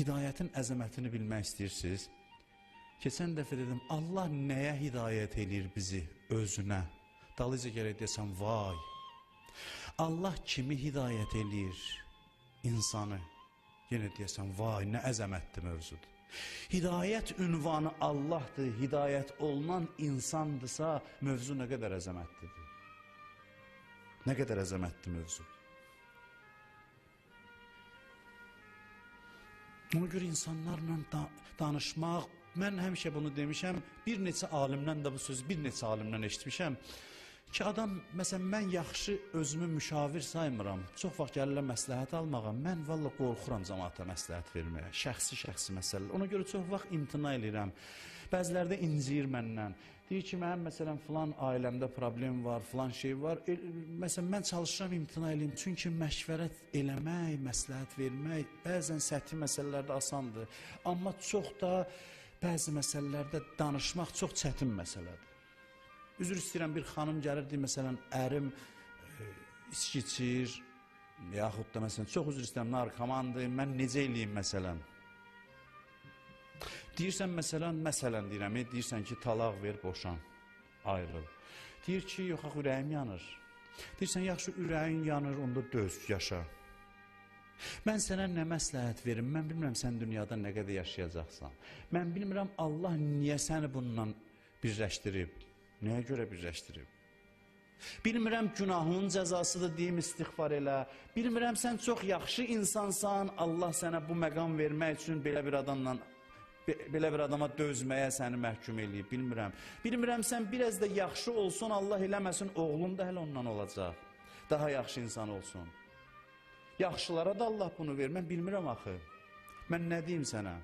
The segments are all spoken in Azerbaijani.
hidayətin əzəmətini bilmək istəyirsiniz? Keçən dəfə dedim, Allah nəyə hidayət eləyir bizi? Özünə. Dalıca gələk desəm, vay. Allah kimi hidayət eləyir? İnsanı. Yenə deyəsən, vay, nə əzəmətli mövzudur. Hidayət ünvanı Allahdır, hidayət olunan insandırsa, mövzu nə qədər əzəmətlidir. Nə qədər əzəmətli mövzudur. Ona görə insanlarla danışmaq, mən həmişə bunu demişəm, bir neçə alimdən də bu sözü bir neçə alimdən eşitmişəm ki, adam, məsələn, mən yaxşı özümü müşavir saymıram, çox vaxt gəlirlər məsləhət almağa, mən valla qorxuram cəmaata məsləhət verməyə, şəxsi məsələlər, ona görə çox vaxt imtina edirəm, bəzilərdə inciyir məndən, deyir ki, mənim, məsələn, filan ailəmdə problem var, filan şey var, məsələn, mən çalışıram imtina eləyim, çünki məşvərət eləmək, məsləhət vermək, bəzən səthi məsələlərdə asandır, amma çox da bəzi məsələlərdə danışmaq çox çətin məsələdir. Üzr istəyirəm, bir xanım gəlirdi, məsələn, ərim içki içir, yaxud da, məsələn, çox üzr istəyirəm, narkomandır, mən necə eləyim, məsələn? Deyirsən, məsələn deyirəm, deyirsən ki, talaq ver, boşan, ayrıl. Deyir ki, yox, ürəyim yanır. Deyirsən, yaxşı, ürəyin yanır, onda döz, yaşa. Mən sənə nə məsləhət verim, mən bilmirəm, sən dünyada nə qədər yaşayacaqsan. Mən bilmirəm, Allah niyə səni bununla birləşdirib. Nəyə görə birləşdirib? Bilmirəm, günahının cəzasıdır, deyim, istiğfar elə. Bilmirəm, sən çox yaxşı insansan, Allah sənə bu məqam vermək üçün belə bir adama dözməyə səni məhkum eləyib, bilmirəm. Bilmirəm, sən biraz da yaxşı olsun, Allah eləməsin, oğlun da hələ ondan olacaq. Daha yaxşı insan olsun. Yaxşılara da Allah bunu verir, mən bilmirəm axı. Mən nə deyim sənə?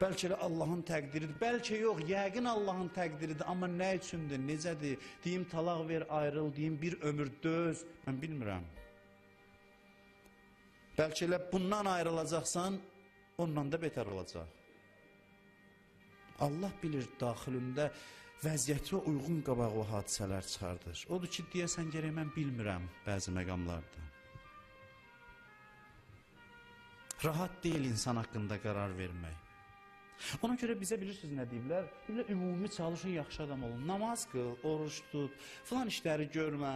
Bəlkə də Allahın təqdiridir, bəlkə yox, yəqin Allahın təqdiridir, amma nə üçündür, necədir? Deyim, talaq ver, ayrıl, deyim, bir ömür döz, mən bilmirəm. Bəlkə elə bundan ayrılacaqsan, ondan da betər olacaq. Allah bilir, daxilində vəziyyətə uyğun qabaq o hadisələr çıxardır. Odur ki, deyəsən gərək mən bilmirəm bəzi məqamlarda. Rahat deyil insan haqqında qərar vermək. Ona görə bizə bilirsiniz nə deyiblər? Deyiblər, ümumi çalışın, yaxşı adam olun. Namaz qıl, oruç tut, filan işləri görmə.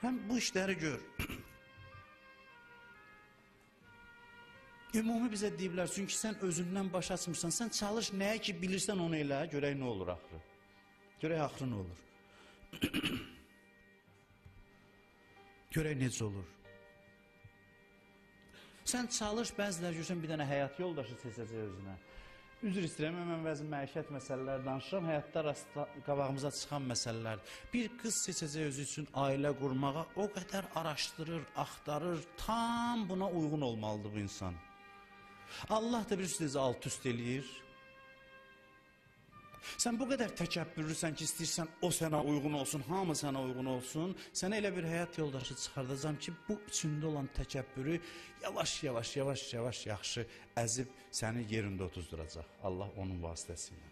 Həm bu işləri gör. Ümumi bizə deyiblər, çünki sən özündən baş açmırsan, sən çalış, nəyə ki bilirsən onu elə, görək nə olur axırı. Görək axırı nə olur. Görək necə olur. Sən çalış, bəzilər görsən bir dənə həyat yoldaşı seçəcək özünə. Üzr istəyirəm, mən bəzi məişət məsələlər danışıram, həyatda qabağımıza çıxan məsələlər. Bir qız seçəcək özü üçün ailə qurmağa o qədər araşdırır, axtarır, tam buna uyğun olmalıdır bu insan. Allah da bir üstəzi alt üst eləyir. Sən bu qədər təkəbbürlüsən ki, istəyirsən o sənə uyğun olsun, hamı sənə uyğun olsun. Sənə elə bir həyat yoldaşı çıxardacam ki, bu içində olan təkəbbürü yavaş yaxşı əzib səni yerində otuzduracaq. Allah onun vasitəsilə.